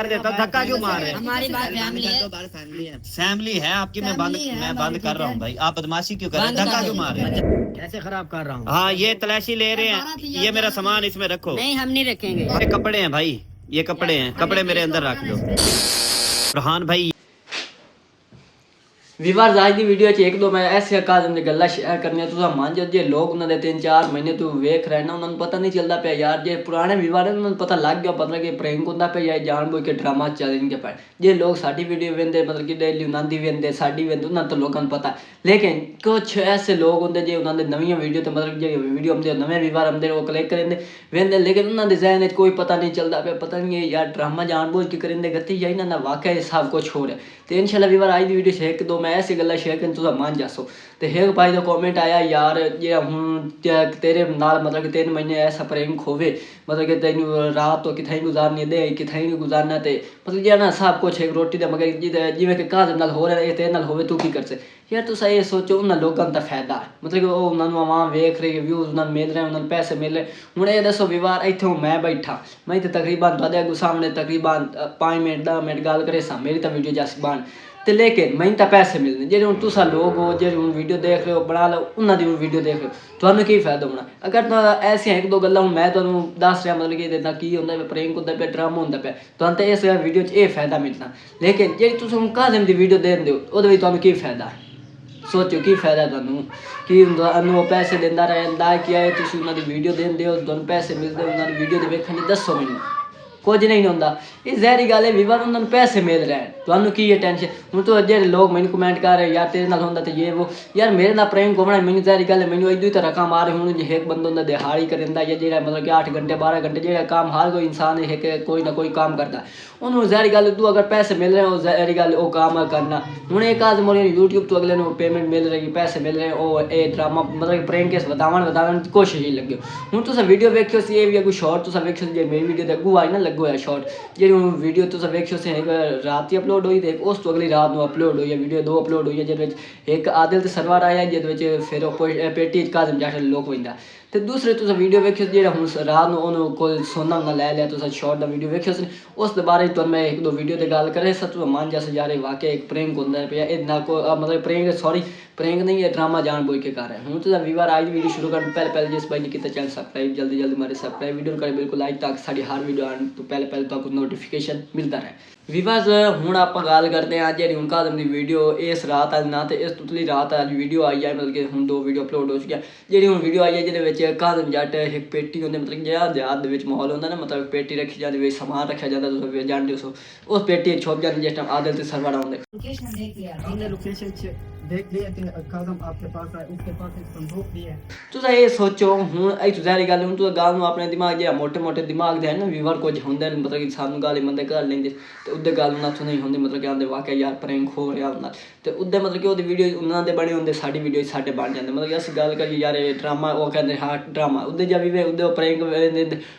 कर देता, धक्का क्यों मार रहे हैं? हमारी बात फैमिली है, फैमिली है आपकी, मैं बंद कर रहा हूँ भाई, आप बदमाशी क्यों कर रहे हैं, धक्का क्यों मार रहे हैं? कैसे खराब कर रहा हूँ? हाँ ये तलाशी ले रहे हैं, ये मेरा सामान इसमें रखो। नहीं हम नहीं रखेंगे। ये कपड़े हैं भाई, ये कपड़े हैं, कपड़े मेरे अंदर रख दो। फरहान भाई व्यूअर्स आज की वीडियो एक दो मैं ऐसे अकादम दी गल्लां शेयर करनी तुसा मान जो जे लोग उन्होंने 3-4 महीने तो वेख रहे ना उन्होंने पता नहीं चलता पे यार जे पुराने व्यूअर है उन्होंने पता लग गया मतलब कि प्रैंक होंदा पे या जानबूझ के ड्रामा चल इनके पे जे लोग साडी वीडियो वेंदे मतलब कि डेली उन्होंने वेंदे साडी वेंदे उन्होंने तो लोगों को पता लेकिन कुछ ऐसे लोग होंगे जे उन्होंने नवी वीडियो तो मतलब जे वीडियो आते नवे व्यूअर आते वो कलेक्ट करेंगे वेंदे लेकिन उन्होंने जहन कोई पता नहीं चलता पे पता नहीं यार ड्रामा जानबूझ के करेंगे गति या इन्होंने वाकई सब कुछ हो रहा है। तो इंशाल्लाह व्यूअर आज की वीडियो एक दो मैं ऐसी गल्लां शेयर तुसा मान जासो तो एक भाई का कमेंट आया यार ये हूँ तेरे नाल मतलब कि 3 महीने ऐसा प्रैंक होवे मतलब कि तेन रात तो किथे गुजारनी दे किथे नहीं गुजारना ते मतलब ये ना सब कुछ एक रोटी दे मगर जिवें कि काज नाल हो रहा है तेरे नाल होवे तू की कर से यार तुसा ये सोचो उन्होंने लोगों का फायदा है मतलब कि उन्होंने वहाँ वेख रहे व्यूज उन्होंने मिल रहे उन्होंने पैसे मिल रहे हूँ ये दसो विवार इतों मैं बैठा मैं तो तकरीबन तुहाडे अगू सामने तकरीबन 5 मिनट 10 मिनट गल करे सा मेरी तो वीडियो जैसी बन तो लेकिन मैं तो पैसे मिलने जे हूँ तुसा लोग हो जे हूँ वीडियो देख रहे हो बना लो उन्होंने वीडियो देख रहे हो तुम्हें की फायदा होना अगर तो ऐसे एक दो गल्लां हूँ मैं तुम्हें दस रहा मतलब कि इदा की होंदा पे प्रैंक होंदा पे ड्रामा होंदा पे तुहानू तो इस वीडियो च फायदा मिलना लेकिन जे तुम काजम की वीडियो देन दो वो तुम्हें की फायदा है सोचो की फायदा तुहानू कि वो पैसे देंदा रहंदा कि आए तुम उन्होंने वीडियो देन दो तुहानू पैसे मिलते उन्होंने वीडियो दे वेखण दसो मैनू कुछ नहीं होंदा ये जहरी गल है विवाद उन्होंने पैसे मिल रहे हैं तुहानू की ये टेंशन हूँ तो जे लोग मैंने कमेंट कर रहे यार तेरे नाल होंदा तो ये वो यार मेरे नाल प्रैंक होना मैंने जहरी गल है मैंने इदू ही तो रकम आ रही हूँ जे एक बंदा होंदा दिहाड़ी करेंदा या जेड़ा मतलब कि 8 घंटे 12 घंटे जेड़ा काम हर कोई इंसान है कोई ना कोई काम करता उन्होंने जहरी गल तू अगर पैसे मिल रहे हो जहरी गल वो काम करना हूँ एक आज मोरे यूट्यूब तो अगले पेमेंट मिल रही पैसे मिल रहे वो ये ड्रामा मतलब कि प्रैंक केस बतावन की कोशिश ही लगे हूँ तुम वीडियो वेखियो ये भी अगू शॉर्ट तुम वेखियो जे मेरी वीडियो अगू आई ना लगो है शॉर्ट जी वीडियो तुम वेखियो से रात ही अपलोड हुई तो उस तो अगली रात में अपलोड हुई है वीडियो 2 अपलोड हुई है जिस एक आदिल सरवर आया जिस फिर पेटी काजम जाट लोक वंदा तो दूसरे तुम वीडियो वेखियो जो हूँ रात को कोई सोना ना लै लिया तुम शॉर्ट का वीडियो वेखियो उस बारे तो मैं एक दो वीडियो की गल करे तुम मान जैसे यार वाकई एक प्रैंक होंदा पे इतना को मतलब प्रैंक सॉरी प्रैंक नहीं है ड्रामा जानबूझ के कर रहे हैं हूँ तो व्यूअर आज वीडियो शुरू करने पहले जिस भाई ने किया चैनल सब्सक्राइब जल्दी जल्दी मारे सब्सक्राइब वीडियो करें बिल्कुल लाइक ताकि साड़ी हर वीडियो आने तो पहले तो नोटिफिकेशन मिलता रहे व्यूअर्स हूँ आप गल करते हैं जी हूँ कादम की वीडियो इस रात आज ना तो इस तुतली रात आज वीडियो आई है मतलब कि हूँ 2 वीडियो अपलोड हो चुकी है जी हूँ वीडियो आई है जिस कादम जट एक पेटी होंगे मतलब जहाँ देहात माहौल होंगे ना मतलब पेटी रखी जाती समान रखा जाता तुम जानते हो उस पेटी छुप जाती जिस टाइम आदिल से सरवर आते देख लिया कि काजम आपके पास है उसके पास एक बंदूक भी है तुसा ये सोचो हूँ सारी गल हूँ तुस गल अपने दिमाग जो मोटे मोटे दिमाग दे ना व्यूअर कुछ होंगे मतलब कि सानू गल बंदे कर लेंगे तो उधर गल उन्होंने नहीं होंगी मतलब कि आते वाकई यार प्रैंक हो रहा होंगे तो उधर मतलब कि वो वीडियो उन्होंने बने होंगे साड़ी वीडियो साढ़े बन जाते मतलब कि अस गल करिए यार ड्रामा वो कहते हाँ ड्रामा उधर जब भी उधर प्रैंक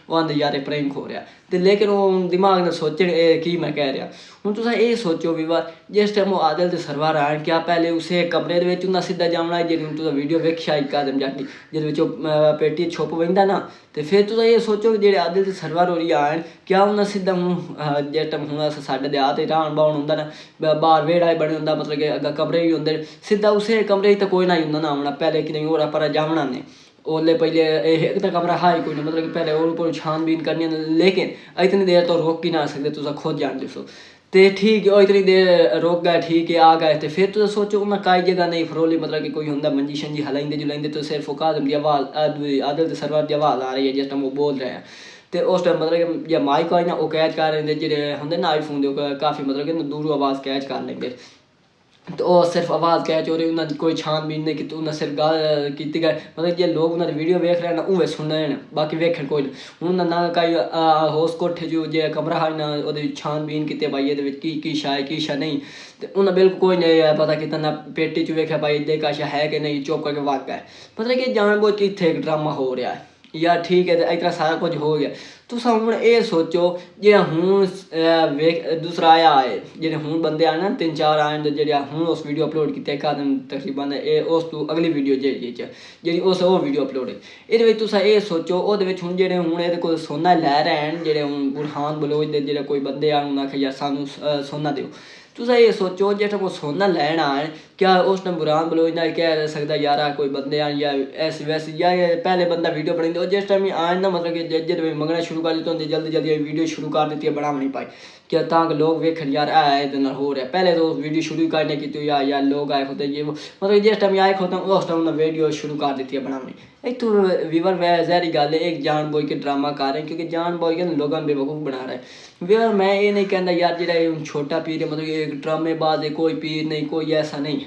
वो आते यार प्रैंक हो रहा तो लेकिन वो दिमाग ने सोचन की मैं कह रहा हूँ तुस ये सोचो व्यूअर जिस टाइम वो आदिल के सरवर आन क्या पहले उसे कमरे उन्हें सीधा जाना है जी तुम वीडियो वेखिया कादम जाटी जिस पेटी छुप वंदा ना तो फिर तुस ये सोचो जे आदिल के सरवर हो रही आन क्या उन्हें सीधा हूँ जिस टाइम हूँ साढ़े देहात राहन बाहन होंगे ना बाहर वेड़ा बने होंगे मतलब कि अगर कमरे भी होंगे सीधा उसे कमरे तो कोई ना ही होंगे ना आना पहले कि नहीं हो पर जावना ने ओले पहले एक तो कमरा है ही कोई नहीं मतलब कि पहले और ऊपर छानबीन करनी लेकिन इतनी देर तो रोक ही ना सकते तुम खुद जानते हो तो ठीक है इतनी देर रोक गए ठीक है आ गए तो फिर तो सोचो उन्हें कई जगह नहीं फरोली मतलब कि कोई होंगे मंजी शंजी हलाइंदे जुलाइंदे तो सिर्फ कादम की आवाज़ आदिल के सरवर की आवाज़ आ रही है जिस टाइम वो बोल रहे हैं तो उस टाइम मतलब कि जो माइक आई ना वो कैच कर रहे जो होंगे ना आईफोन काफ़ी मतलब कि दूरों आवाज़ कैच कर लेंगे तो वो सिर्फ आवाज़ कैच हो रही उन्होंने कोई छानबीन नहीं की उन्हें सिर्फ गल की गए मतलब जे लोग उन्होंने वीडियो वेख रहे हैं ना उन्हें सुन रहे हैं बाकी वेखन कोई हूँ ना कई होस कोठे जो जे कमरा है ना वो छानबीन की भाई ये की शा है की शा नहीं तो उन्हें बिल्कुल कोई नहीं पता कि ना पेटी च वेख्या भाई दे का शा है कि नहीं चुप करके वाक है मतलब कि जानबूझ के इतने एक ड्रामा हो रहा है यार ठीक है तो इतना सारा कुछ हो गया ਤੁਸੀਂ ਹੁਣ ਇਹ ਸੋਚੋ ਜਿਹੜਾ ਹੁਣ ਦੂਸਰਾ ਆਇਆ ਹੈ, ਜਿਹੜੇ ਹੁਣ ਬੰਦੇ ਆਏ ਨਾ 3-4 ਆਏ ਨੇ ਜਿਹੜੇ ਹੁਣ ਉਸ ਵੀਡੀਓ ਅਪਲੋਡ ਕੀਤਾ ਇੱਕ ਆਦਮ ਤਕਰੀਬਨ ਇਹ ਉਸ ਤੋਂ ਅਗਲੀ ਵੀਡੀਓ ਜਿਹੜੀ ਉਹ ਵੀਡੀਓ ਅਪਲੋਡ ਹੈ, ਇਹਦੇ ਵਿੱਚ ਤੁਸੀਂ ਇਹ ਸੋਚੋ ਉਹਦੇ ਵਿੱਚ ਹੁਣ ਜਿਹੜੇ ਹੁਣ ਇਹਦੇ ਕੋਲ ਸੋਨਾ ਲੈ ਰਹੇ ਹਨ ਜਿਹੜੇ ਹੁਣ ਬੁਰਹਾਨ ਬਲੋਚ ਦੇ ਜਿਹੜੇ ਕੋਈ ਬੰਦੇ ਆਣ ਉਹਨਾਂ ਆਖਿਆ ਯਾਰ ਸਾਨੂੰ ਸੋਨਾ ਦਿਓ। ਤੁਸੀਂ ਇਹ ਸੋਚੋ ਜਿਹੜਾ ਕੋਲ ਸੋਨਾ ਲੈਣ ਆਣ क्या उस टाइम बुरहान बलोच ना कह सकता यार कोई बंदे आन या ऐसे वैसे या पहले बंदा वीडियो बनाते और जिस टाइम आन ना मतलब कि जब मंगना शुरू कर देते होंगे जल्दी जल्दी वीडियो शुरू कर देती है बना नहीं पाए क्या ताकि लोग वेखन यार आए हो रहा है। पहले तो वीडियो शुरू करने की तो यार लोग आए होते ये वो मतलब जिस टाइम आए होते उस टाइम उन्होंने वीडियो शुरू कर देती है बनानी। एक तो वीवर जहरी गल है एक जान बोझ के ड्रामा कर रहे हैं क्योंकि जान बोझ के लोगों को बेवकूफ़ बना रहा है। वीवर मैं ये नहीं कहता यार जो छोटा पीर है मतलब एक ड्रामेबाज है कोई पीर नहीं कोई ऐसा नहीं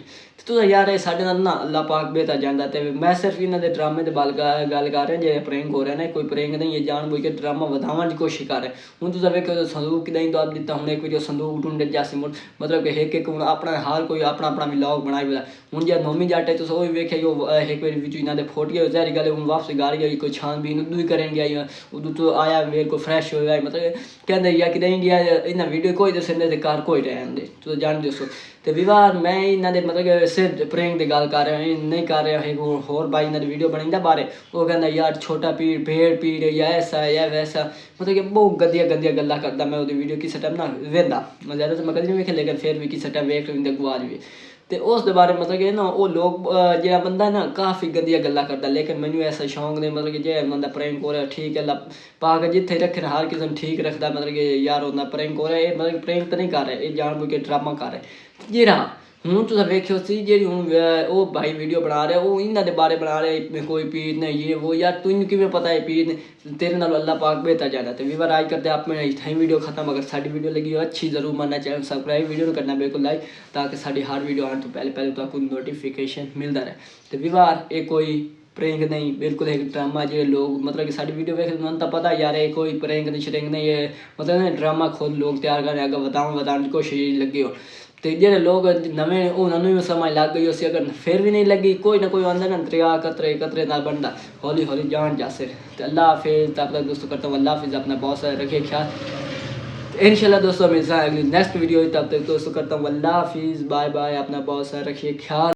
तो यार ये साढ़े ना अल्लाह पाक बेहतर जानता है। मैं सिर्फ इन्हों के ड्रामे के गल कर रहा जो प्रैंक हो रहा है कोई प्रैंक नहीं है जान बुझ के ड्रामा वधावन की कोशिश कर रहे हैं। हूँ तुम वेखो संदूक नहीं दब दिता हूँ एक वीडियो संदूक ढूंढे जैसे मुड़ मतलब कि एक हूँ अपना हर कोई अपना अपना व्लॉग बनाई वाला हूँ जो मोमी जट है तुम वो भी वेखे एक बार इन्होंने फोटो जहरी गल हूँ वापस गाड़ी गई कोई छानबीन उदू ही करेंगे आई उदू तो आया वेर को फ्रैश हो गया मतलब कहते या कि इंडिया इन्हें वीडियो कोई दस घर कोई रहने तुम जान दोस्तों तो विवाह मैं इन्होंने मतलब सिर्फ प्रैंक की गल कर रहा नहीं कर रहा है होर भाई इन्होंने वीडियो बनाई बारे वो कहता यार छोटा पीड़ भेड़ पीड़ या ऐसा या वैसा मतलब कि बहुत गंदिया गंदिया गल्लां करता। मैं वो वीडियो किसी टाइम ना वेंदा मैं ज़्यादा तो मैं कभी नहीं वेखे लेकिन फिर भी किसी टाइम वेख लेंगे गुआज भी तो उस बारे मतलब कि ना वो लोग जो बंदा ना काफ़ी गंदिया गल्लां करता लेकिन मैनू ऐसा शौक नहीं मतलब कि जो बंदा प्रैंक हो रहा ठीक है पाक जिथे रखे हर किसी ठीक रखता मतलब कि यार उन्हें प्रैंक हो रहा है मतलब प्रैंक तो नहीं कर रहे ये जान बुझ के ड्रामा कर रहे जे रहा हूँ तुम वेख्यो सी जी हूँ वो भाई वीडियो बना रहे वो इन्होंने बारे बना रहे कोई पीर ने ये वो यार तुम किमें पता है पीर ने तेरे नाल अल्लाह पाक बेहतर जाना। तो वीवर आज करते अपने इतना ही वीडियो खत्म अगर साड़ी वीडियो लगी हो अच्छी जरूर मानना चैनल सब्सक्राइब वीडियो करना बिल्कुल लाइक ताकि साड़ी हर वीडियो आने तो पहले तो आपको नोटिफिकेशन मिलता रहे। तो वीवर ये कोई प्रैंक नहीं बिल्कुल एक ड्रामा जो लोग मतलब कि साड़ी वीडियो वेख तो पता यार ये कोई प्रैंक नहीं श्रैंक नहीं ये मतलब ड्रामा खुद लोग तैयार करने अगर बताने की कोशिश लगे हो तो जो लोग नवे उन्होंने भी समझ लग गई उसी अगर फिर भी नहीं लगी कोई ना कोई आंदा ना दरिया कतरे कतरे ना बनता हौली हौली जान जासे। तो अल्लाह हाफिज़ तब तक दोस्तों करता हूँ अल्लाह हाफिज़ अपना बहुत सारा रखिए ख्याल इंशाल्लाह दोस्तों मिलता है अगली नेक्स्ट वीडियो तब तक दोस्तों करता हूँ अल्लाह हाफिज़ बाय बाय अपना बहुत सारा रखिए ख्याल।